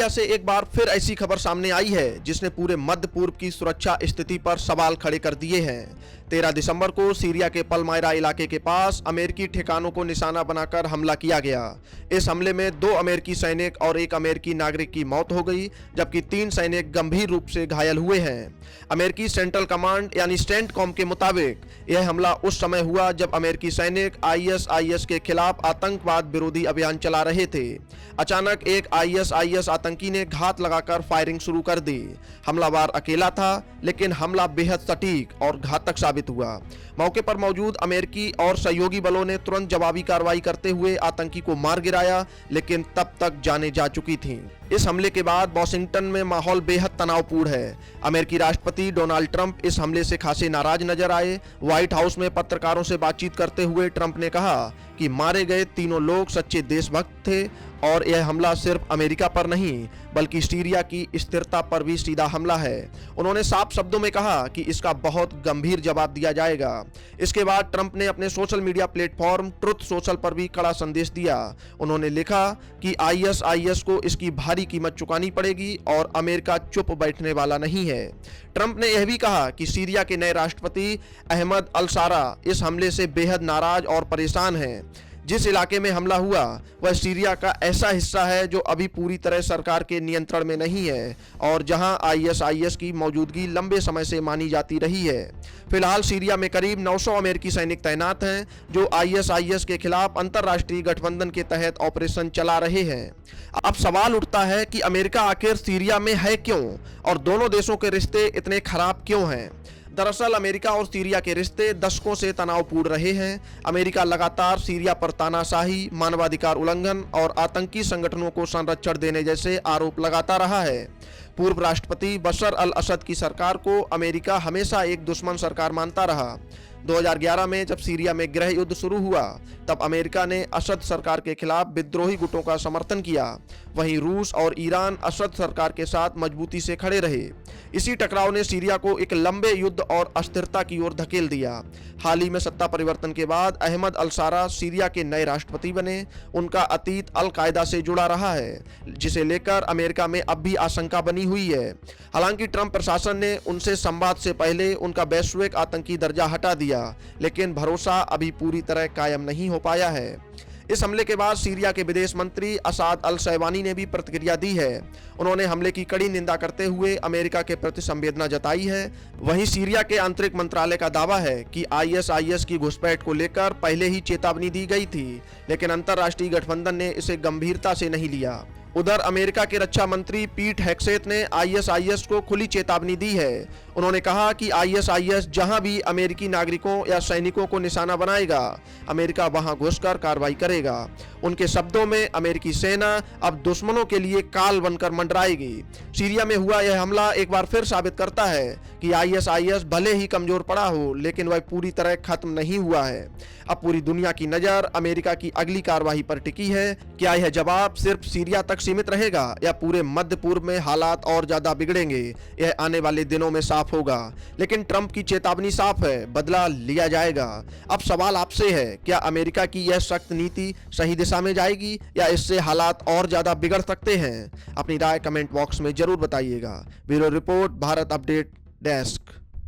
Syria से एक बार फिर ऐसी खबर सामने आई है जिसने पूरे मध्य पूर्व की सुरक्षा स्थिति पर सवाल खड़े कर दिए हैं। 13 दिसंबर को सीरिया के पलमायरा इलाके के पास अमेरिकी ठिकानों को निशाना बनाकर हमला किया गया। इस हमले में 2 अमेरिकी सैनिक और 1 अमेरिकी नागरिक की मौत हो गई, जबकि 3 सैनिक गंभीर रूप से घायल हुए हैं। अमेरिकी सेंट्रल कमांड यानी स्टेंटकॉम के मुताबिक यह हमला उस समय हुआ जब अमेरिकी सैनिक आईएसआईएस के खिलाफ आतंकवाद विरोधी अभियान चला रहे थे। अचानक एक आईएसआईएस आतंकी ने घात लगाकर फायरिंग शुरू कर दी। हमलावर अकेला था, लेकिन हमला बेहद सटीक और घातक साबित हुआ। मौके पर मौजूद अमेरिकी और सहयोगी बलों ने तुरंत जवाबी कार्रवाई करते हुए आतंकी को मार गिराया, लेकिन तब तक जानें जा चुकी थीं। इस हमले के बाद वॉशिंगटन में माहौल बेहद तनावपूर्ण है। अमेरिकी राष्ट्रपति डोनाल्ड ट्रंप इस हमले से खासे नाराज नजर आए। व्हाइट हाउस में पत्रकारों से बातचीत करते हुए ट्रंप ने कहा कि मारे गए तीनों लोग सच्चे देशभक्त थे और यह हमला सिर्फ अमेरिका पर नहीं बल्कि सीरिया की स्थिरता पर भी सीधा हमला है। उन्होंने साफ शब्दों में कहा कि इसका बहुत गंभीर जवाब दिया जाएगा। इसके बाद ट्रंप ने अपने social media platform truth social पर भी कड़ा संदेश दिया। उन्होंने लिखा कि आईएसआईएस को इसकी भारी कीमत चुकानी पड़ेगी और अमेरिका चुप बैठने वाला नहीं है। ट्रंप ने यह भी कहा कि सीरिया के नए राष्ट्रपति अहमद अल-शारा इस हमले से बेहद नाराज और परेशान हैं। जिस इलाके में हमला हुआ वह सीरिया का ऐसा हिस्सा है जो अभी पूरी तरह सरकार के नियंत्रण में नहीं है और जहां आईएसआईएस की मौजूदगी लंबे समय से मानी जाती रही है। फिलहाल सीरिया में करीब 900 अमेरिकी सैनिक तैनात हैं जो आईएसआईएस के खिलाफ अंतर्राष्ट्रीय गठबंधन के तहत ऑपरेशन चला रहे हैं। अब सवाल उठता है कि अमेरिका आखिर सीरिया में है क्यों और दोनों देशों के रिश्ते इतने खराब क्यों हैं। दरअसल अमेरिका और सीरिया के रिश्ते दशकों से तनावपूर्ण रहे हैं। अमेरिका लगातार सीरिया पर तानाशाही, मानवाधिकार उल्लंघन और आतंकी संगठनों को संरक्षण देने जैसे आरोप लगाता रहा है। पूर्व राष्ट्रपति बशर अल असद की सरकार को अमेरिका हमेशा एक दुश्मन सरकार मानता रहा। 2011 में जब सीरिया में गृह युद्ध शुरू हुआ तब अमेरिका ने असद सरकार के खिलाफ विद्रोही गुटों का समर्थन किया। वहीं रूस और ईरान असद सरकार के साथ मजबूती से खड़े रहे। इसी टकराव ने सीरिया को एक लंबे युद्ध और अस्थिरता की ओर धकेल दिया। हाल ही में सत्ता परिवर्तन के बाद अहमद अल-शारा सीरिया के नए राष्ट्रपति बने। उनका अतीत अल-कायदा से जुड़ा रहा है, जिसे लेकर अमेरिका में अब भी आशंका बनी हुई है। हालांकि ट्रंप प्रशासन ने उनसे संवाद से पहले उनका वैश्विक आतंकी दर्जा हटा दिया, लेकिन भरोसा अभी पूरी तरह कायम नहीं हो पाया है। इस हमले के बाद सीरिया के विदेश मंत्री असाद अल शैबानी ने भी प्रतिक्रिया दी है। उन्होंने हमले की कड़ी निंदा करते हुए अमेरिका के प्रति संवेदना जताई है। वहीं सीरिया के आंतरिक मंत्रालय का दावा है कि आईएसआईएस की घुसपैठ को लेकर पहले ही चेतावनी दी गई थी, लेकिन अंतर्राष्ट्रीय गठबंधन ने इसे गंभीरता से नहीं लिया। उधर अमेरिका के रक्षा मंत्री पीट हेग्सेथ ने आईएसआईएस को खुली चेतावनी दी है। उन्होंने कहा कि आईएसआईएस जहां भी अमेरिकी नागरिकों या सैनिकों को निशाना बनाएगा, अमेरिका वहां घुसकर कार्रवाई करेगा। उनके शब्दों में अमेरिकी सेना अब दुश्मनों के लिए काल बनकर मंडराएगी। सीरिया में हुआ यह हमला एक बार फिर साबित करता है कि आईएसआईएस भले ही कमजोर पड़ा हो, लेकिन वह पूरी तरह खत्म नहीं हुआ है। अब पूरी दुनिया की नजर अमेरिका की अगली कार्रवाई पर टिकी है। क्या यह जवाब सिर्फ सीरिया तक सीमित रहेगा या पूरे मध्य पूर्व में हालात और ज्यादा बिगड़ेंगे, यह आने वाले दिनों में साफ होगा। लेकिन ट्रंप की चेतावनी साफ है, बदला लिया जाएगा। अब सवाल आपसे है, क्या अमेरिका की यह सख्त नीति सही दिशा में जाएगी या इससे हालात और ज्यादा बिगड़ सकते हैं? अपनी राय कमेंट बॉक्स में जरूर बताइएगा। Bureau report, Bharat update desk.